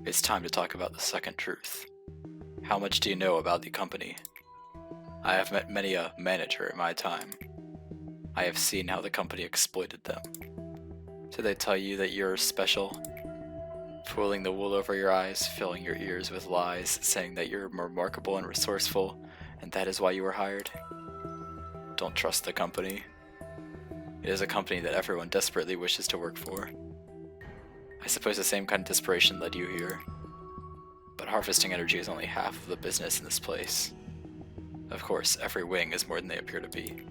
It's time to talk about the second truth. How much do you know about the company? I have met many a manager in my time. I have seen how the company exploited them. Do they tell you that you're special? Pulling the wool over your eyes, filling your ears with lies, saying that you're remarkable and resourceful, and that is why you were hired? Don't trust the company. It is a company that everyone desperately wishes to work for. I suppose the same kind of desperation led you here. But harvesting energy is only half of the business in this place. Of course, every wing is more than they appear to be.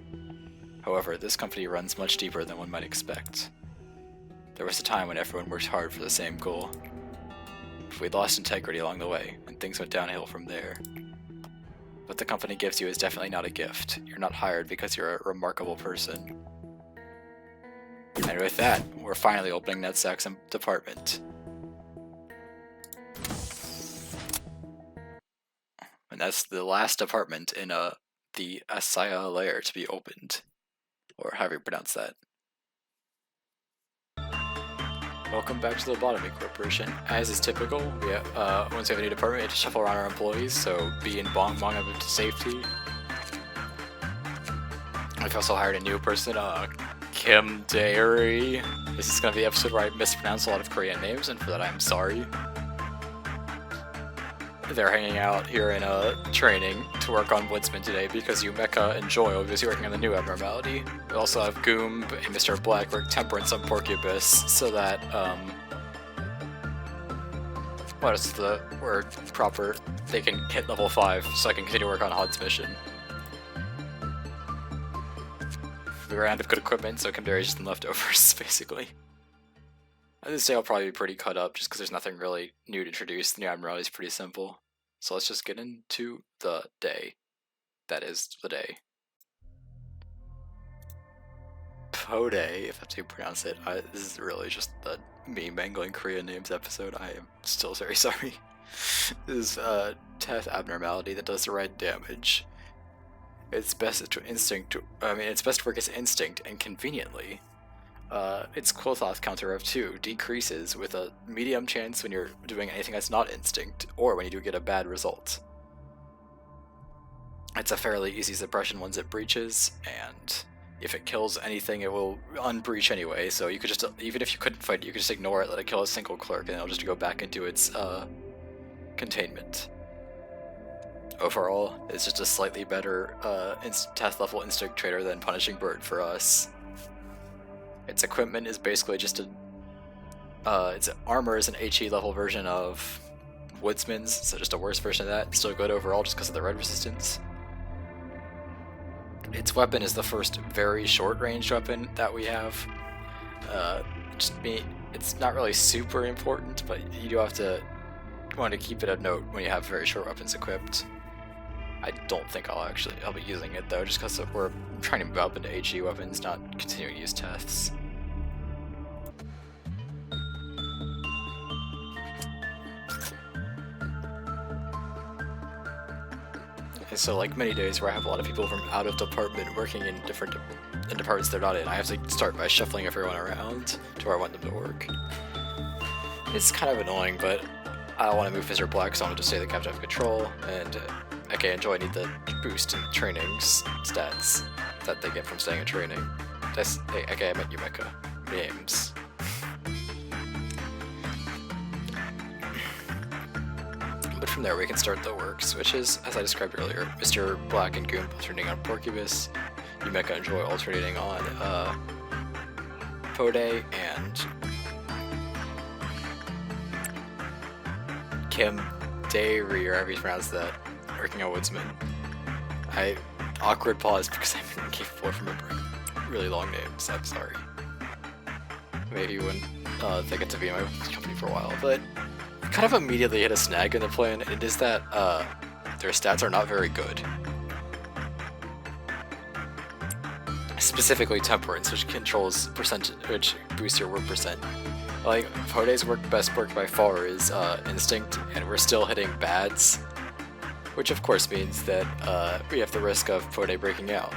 However, this company runs much deeper than one might expect. There was a time when everyone worked hard for the same goal. But we lost integrity along the way, and things went downhill from there. What the company gives you is definitely not a gift. You're not hired because you're a remarkable person. And with that, we're finally opening Netsack's department. And that's the last department in the Ppodae Lore to be opened. Or however you pronounce that. Welcome back to the Lobotomy Corporation. As is typical, once we have a new department, we have to shuffle around our employees, so B and Bong up to safety. We've also hired a new person, Kim Dairy. This is going to be the episode where I mispronounce a lot of Korean names, and for that I'm sorry. They're hanging out here in training to work on Woodsman today because Yumeka and Joy will be busy working on the new abnormality. We also have Goomb and Mr. Black work Temperance on Porcubus so that, what is the word proper? They can hit level 5 so I can continue work on Hod's mission. We ran out of good equipment, so Kim Dairy's just in leftovers, basically. This day I'll probably be pretty cut up just because there's nothing really new to introduce. The new abnormality is pretty simple. So let's just get into the day. That is the day. Ppodae, if that's how you pronounce it. This is really just the me mangling Korean names episode. I am still very sorry. This is a Teth abnormality that does the right damage. It's best to work as instinct, and conveniently, its Quothoth counter of 2 decreases with a medium chance when you're doing anything that's not instinct, or when you do get a bad result. It's a fairly easy suppression once it breaches, and if it kills anything, it will unbreach anyway, so you could just, even if you couldn't fight it, you could just ignore it, let it kill a single clerk, and it'll just go back into its containment. Overall, it's just a slightly better Teth level instinct trader than Punishing Bird for us. Its equipment is basically just its armor is an HE level version of Woodsman's, so just a worse version of that. Still good overall just because of the red resistance. Its weapon is the first very short range weapon that we have. It's not really super important, but you do have to want to keep it a note when you have very short weapons equipped. I don't think I'll be using it though, just because we're trying to move up into HE weapons, not continuing to use Teths. And so, like many days where I have a lot of people from out of department working in different departments they're not in, I have to start by shuffling everyone around to where I want them to work. It's kind of annoying, but I don't want to move Mr. Black, so I'm going to stay the captain of control, and okay, and Joy need the boost in training stats that they get from staying in training. Okay, I meant Yumeka. Names. But from there we can start the works, which is, as I described earlier, Mr. Black and Goomb alternating on Porcubus, Yumeka and Joy alternating on Ppodae, and Kim Dairy, or however you pronounce that, working on Woodsman. Awkward pause because I'm incapable of remembering really long names, I'm sorry. Maybe when they get to be in my company for a while, but kind of immediately hit a snag in the plan, and it is that their stats are not very good. Specifically Temperance, which controls percentage, which boosts your work percent. Like, Ppodae's best work by far is Instinct, and we're still hitting bads. which of course means that we have the risk of Ppodae breaking out,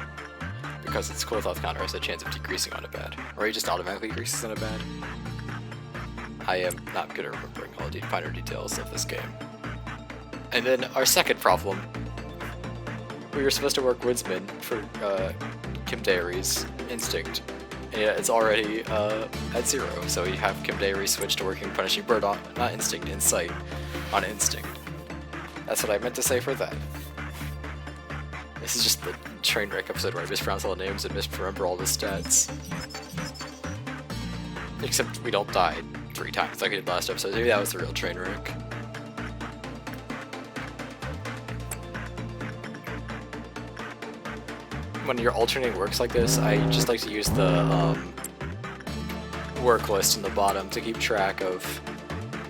because its cold health counter has a chance of decreasing on a bad, or he just automatically decreases on a bad. I am not good at remembering all the finer details of this game. And then our second problem, we were supposed to work Woodsman for Kim Daery's Instinct, and yet it's already at 0, so we have Kim Daery switch to working Punishing Bird on, not Instinct, Insight on Instinct. That's what I meant to say for that. This is just the train wreck episode where I mispronounce all the names and misremember all the stats. Except we don't die 3 times like I did last episode. Maybe that was the real train wreck. When you're alternating works like this, I just like to use the work list in the bottom to keep track of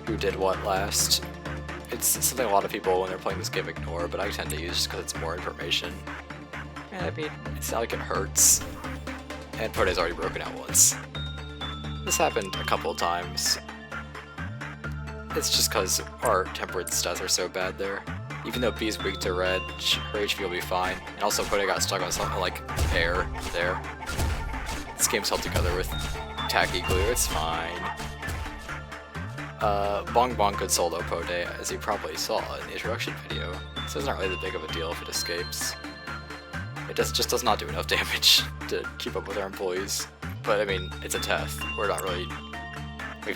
who did what last. It's something a lot of people when they're playing this game ignore, but I tend to use just because it's more information. And I mean, it's not like it hurts. And Ppodae's already broken out once. This happened a couple of times. It's just because our temperance stats are so bad there. Even though B's weak to red, her HP will be fine. And also Ppodae got stuck on something like air there. This game's held together with tacky glue, it's fine. Bong Bong could solo Ppodae, as you probably saw in the introduction video, so it's not really that big of a deal if it escapes. It just does not do enough damage to keep up with our employees. But I mean, it's a test. We've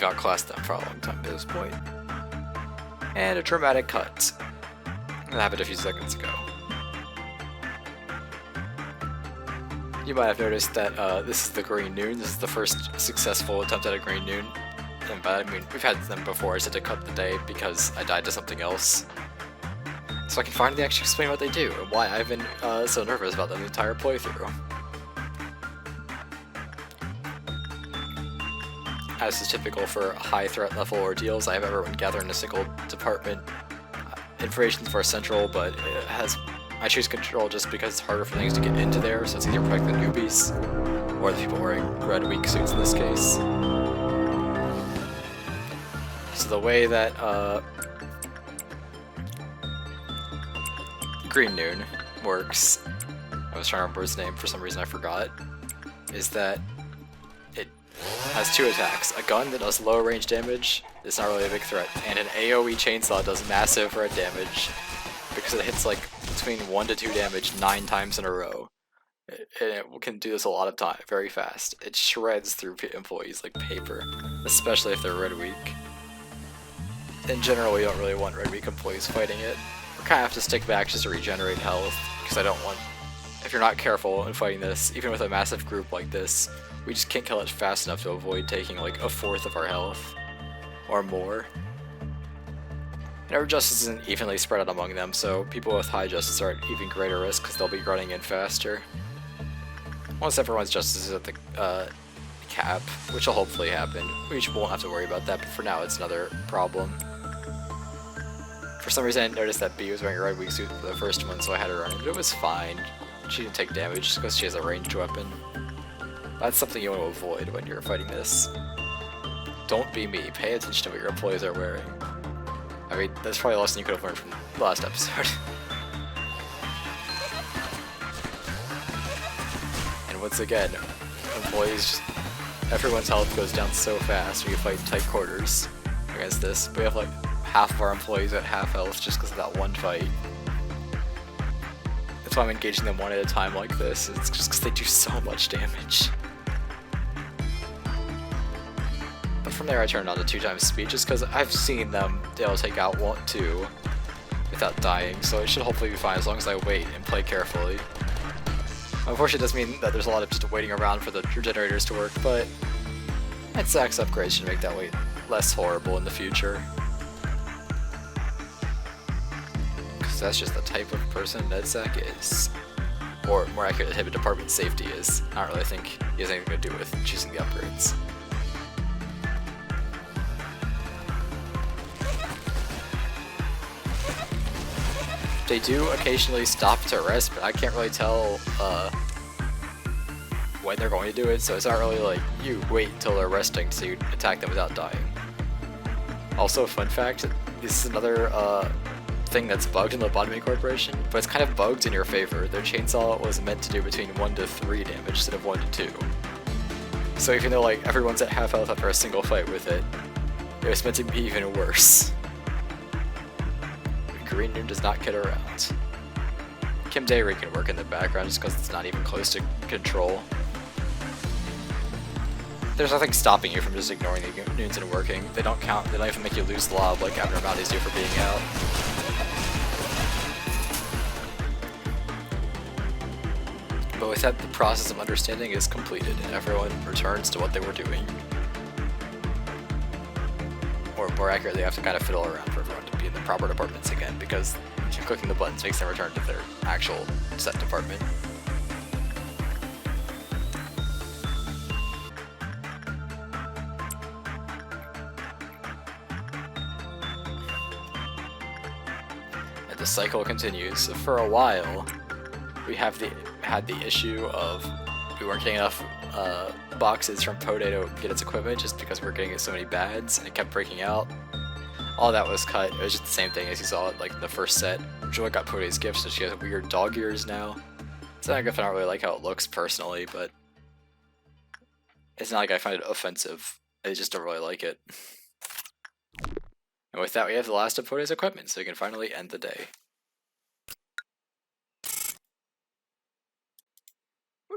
outclassed them for a long time at this point. And a dramatic cut. That happened a few seconds ago. You might have noticed that this is the Green Noon. This is the first successful attempt at a Green Noon. And by I mean, we've had them before. I just had to cut the day because I died to something else. So I can finally actually explain what they do and why I've been so nervous about them the entire playthrough. As is typical for high threat level ordeals, I have everyone gather in a single department. Information's for central, but I choose control just because it's harder for things to get into there, so it's either protect the newbies or the people wearing red weak suits in this case. So the way that Green Noon works, I was trying to remember his name, for some reason I forgot, is that it has 2 attacks. A gun that does low range damage, it's not really a big threat, and an AoE chainsaw does massive red damage, because it hits like between 1 to 2 damage 9 times in a row. And it can do this a lot of time, very fast. It shreds through employees like paper, especially if they're red weak. In general, we don't really want red weak employees fighting it. We kind of have to stick back just to regenerate health, because I don't want... If you're not careful in fighting this, even with a massive group like this, we just can't kill it fast enough to avoid taking like 1/4 of our health, or more. And our justice isn't evenly spread out among them, so people with high justice are at even greater risk because they'll be running in faster. Once everyone's justice is at the cap, which will hopefully happen, we won't have to worry about that, but for now it's another problem. For some reason I noticed that B was wearing a red weak suit for the first one, so I had her running, but it was fine. She didn't take damage just because she has a ranged weapon. That's something you want to avoid when you're fighting this. Don't be me, pay attention to what your employees are wearing. I mean, that's probably a lesson you could have learned from the last episode. And once again, employees, everyone's health goes down so fast when you fight in tight quarters against this. We have like half of our employees at half health just because of that one fight. That's why I'm engaging them one at a time like this. It's just because they do so much damage. But from there I turned on to 2 times speed just because I've seen them able to take out 2 without dying, so it should hopefully be fine as long as I wait and play carefully. Unfortunately, it does mean that there's a lot of just waiting around for the generators to work, but NetSac's upgrades should make that wait less horrible in the future. Because that's just the type of person NetSac is. Or more accurate, the type of department safety is. I don't really think he has anything to do with choosing the upgrades. They do occasionally stop to rest, but I can't really tell when they're going to do it, so it's not really like you wait until they're resting so you attack them without dying. Also, fun fact, this is another thing that's bugged in Lobotomy Corporation, but it's kind of bugged in your favor. Their chainsaw was meant to do between 1 to 3 damage instead of 1 to 2. So even though like everyone's at half health after a single fight with it, it was meant to be even worse. Green Noon does not kid around. Ppodae can work in the background just because it's not even close to control. There's nothing stopping you from just ignoring the Noons and working. They don't count, they don't even make you lose lob like abnormalities do for being out. But with that, the process of understanding is completed and everyone returns to what they were doing. Or more accurately, they have to kind of fiddle around for everyone to be in the proper departments again, because clicking the buttons makes them return to their actual set department. And the cycle continues. For a while, we had the issue of we weren't getting enough boxes from Ppodae to get its equipment just because we were getting so many bads and it kept breaking out. All that was cut. It was just the same thing as you saw it like in the first set. Joy got Ppodae's gift, so she has weird dog ears now. It's not like I don't really like how it looks personally, but it's not like I find it offensive. I just don't really like it. And with that, we have the last of Ppodae's equipment, so we can finally end the day.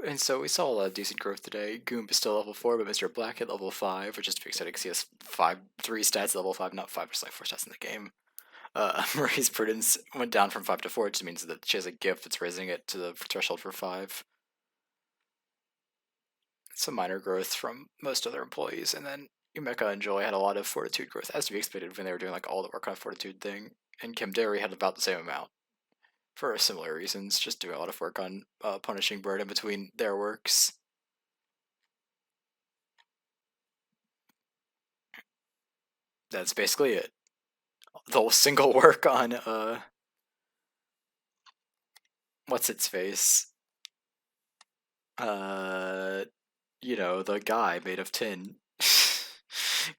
And so we saw a lot of decent growth today. Goomb is still level 4, but Mr. Black at level 5, which is to be excited because he has 3 stats at level 5, not 5, just like 4 stats in the game. Marie's Prudence went down from 5 to 4, which means that she has a gift that's raising it to the threshold for 5. Some minor growth from most other employees, and then Umeka and Joy had a lot of fortitude growth, as to be expected when they were doing like all the work on fortitude thing, and Ppodae had about the same amount. For similar reasons, just doing a lot of work on punishing Bird in between their works. That's basically it. The whole single work on, what's its face? You know, the guy made of tin.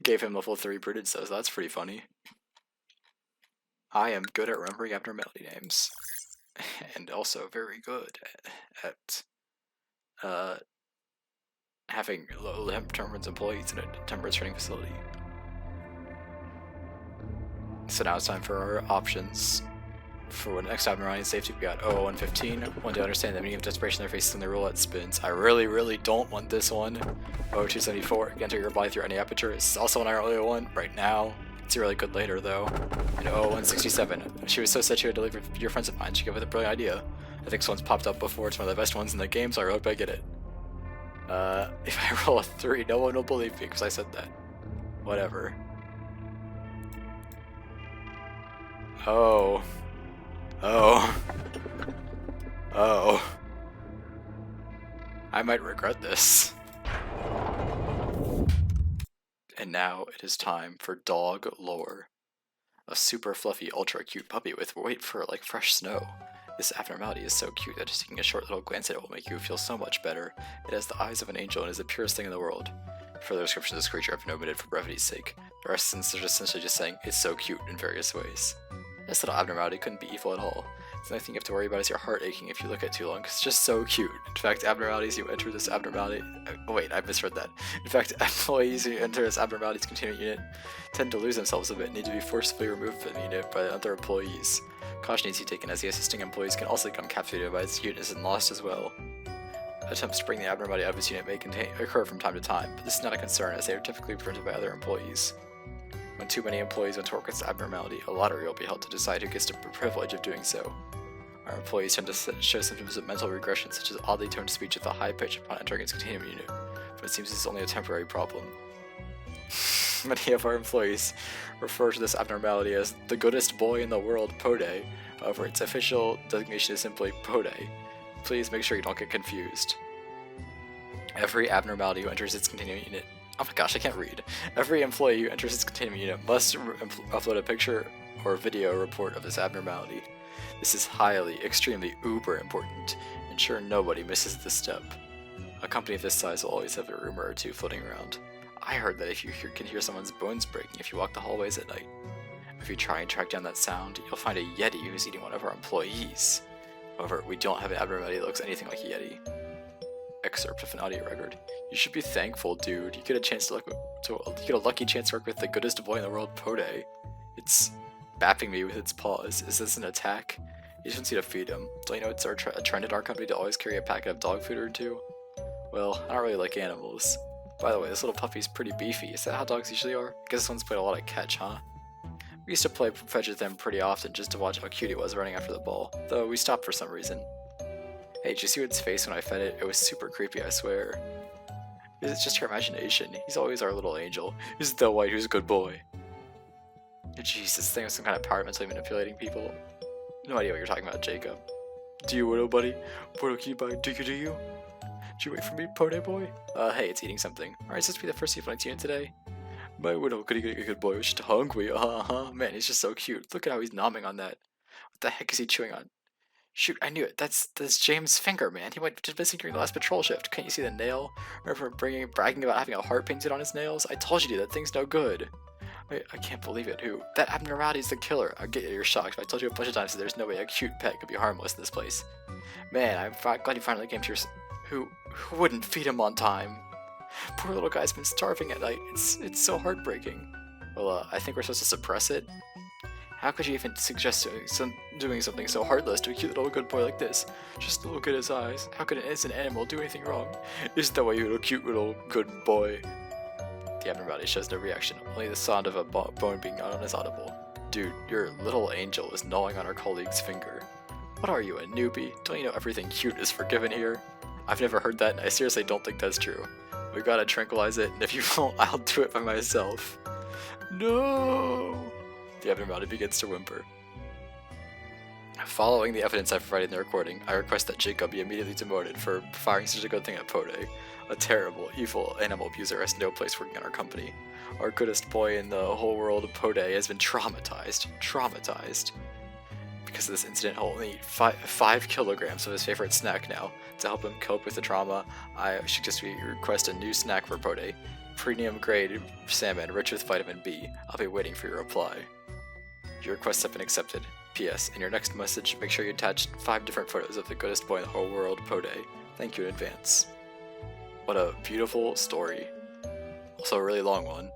Gave him level 3 Prudence, so that's pretty funny. I am good at remembering abnormality names. And also very good at having low temperance employees in a temperance training facility. So now it's time for our options. For when next abnormality safety, we got 00115. One to understand the meaning of desperation their faces when the roulette spins. I really don't want this one. 0274, enter your body through any aperture. It's also one I really want right now. It's really good later though. And 0167, she was so sad she would deliver your friends of mine. She came up with a brilliant idea. I think this one's popped up before. It's one of the best ones in the game, so I hope I get it. If I roll a 3, no one will believe me because I said that. Whatever. Oh. I might regret this. And now it is time for Dog Lore. A super fluffy, ultra cute puppy with weight fur like fresh snow. This abnormality is so cute that just taking a short little glance at it will make you feel so much better. It has the eyes of an angel and is the purest thing in the world. Further description of this creature I've omitted for brevity's sake. The rest is essentially just saying it's so cute in various ways. This little abnormality couldn't be evil at all. The only thing you have to worry about is your heart aching if you look at it too long, because it's just so cute. In fact, abnormalities you enter this abnormality... wait, I misread that. In fact, employees who enter this abnormalities containment unit tend to lose themselves a bit and need to be forcibly removed from the unit by other employees. Caution needs to be taken as the assisting employees can also become captivated by its unit and lost as well. Attempts to bring the abnormality out of its unit may occur from time to time, but this is not a concern as they are typically prevented by other employees. When too many employees want to work with this abnormality, a lottery will be held to decide who gets the privilege of doing so. Our employees tend to show symptoms of mental regression, such as oddly toned speech with a high pitch upon entering its containment unit, but it seems this is only a temporary problem. Many of our employees refer to this abnormality as the goodest boy in the world, Ppodae. However, its official designation is simply Ppodae. Please make sure you don't get confused. Every abnormality who enters its containment unit... Oh my gosh, I can't read. Every employee who enters its containment unit must upload a picture or video report of this abnormality. This is highly, extremely, uber important. Ensure nobody misses this step. A company of this size will always have a rumor or two floating around. I heard that if you can hear someone's bones breaking if you walk the hallways at night. If you try and track down that sound, you'll find a Yeti who's eating one of our employees. However, we don't have an abnormality that looks anything like a Yeti. Excerpt of an audio record. You should be thankful, dude. You get a lucky chance to work with the goodest boy in the world, Ppodae. It's bapping me with its paws. Is this an attack? You just want you to feed him. Don't you know it's a trend at our company to always carry a packet of dog food or two? Well, I don't really like animals. By the way, this little puppy's pretty beefy. Is that how dogs usually are? I guess this one's played a lot of catch, huh? We used to play fetch with him pretty often just to watch how cute he was running after the ball, though we stopped for some reason. Hey, did you see its face when I fed it? It was super creepy, I swear. Is it just your imagination? He's always our little angel. Is the white who's a good boy? Jeez, this thing was some kind of power mentally manipulating people. No idea what you're talking about, Jacob. Do you, widow buddy? What can you buy? Do you? Did you wait for me, Ppodae boy? Hey, it's eating something. Alright, so this be the first seafood unit today. My widow, could he get a good boy? Was just hungry. Man, he's just so cute. Look at how he's nomming on that. What the heck is he chewing on? Shoot, I knew it. That's James' finger, man. He went just missing during the last patrol shift. Can't you see the nail? Remember bragging about having a heart painted on his nails? I told you, that thing's no good. I can't believe it. Who? That abnormality is the killer. I get you're shocked, but I told you a bunch of times that there's no way a cute pet could be harmless in this place. Man, I'm glad you finally came to your... Who wouldn't feed him on time? Poor little guy's been starving at night. It's so heartbreaking. Well, I think we're supposed to suppress it. How could you even suggest doing something so heartless to a cute little good boy like this? Just look at his eyes. How could an innocent animal do anything wrong? Isn't that why you're a cute little good boy? The abnormality shows no reaction. Only the sound of a bone being gnawed on is audible. Dude, your little angel is gnawing on our colleague's finger. What are you, a newbie? Don't you know everything cute is forgiven here? I've never heard that, and I seriously don't think that's true. We gotta tranquilize it, and if you won't, I'll do it by myself. No! The abnormality begins to whimper. Following the evidence I provided in the recording, I request that Jacob be immediately demoted for firing such a good thing at Ppodae. A terrible, evil animal abuser has no place working in our company. Our goodest boy in the whole world of Ppodae has been traumatized. Because of this incident, he'll only eat 5 kilograms of his favorite snack now. To help him cope with the trauma, I suggest we request a new snack for Ppodae. Premium grade salmon rich with vitamin B. I'll be waiting for your reply. Your requests have been accepted. P.S. In your next message, make sure you attach 5 different photos of the goodest boy in the whole world, Ppodae. Thank you in advance. What a beautiful story. Also a really long one.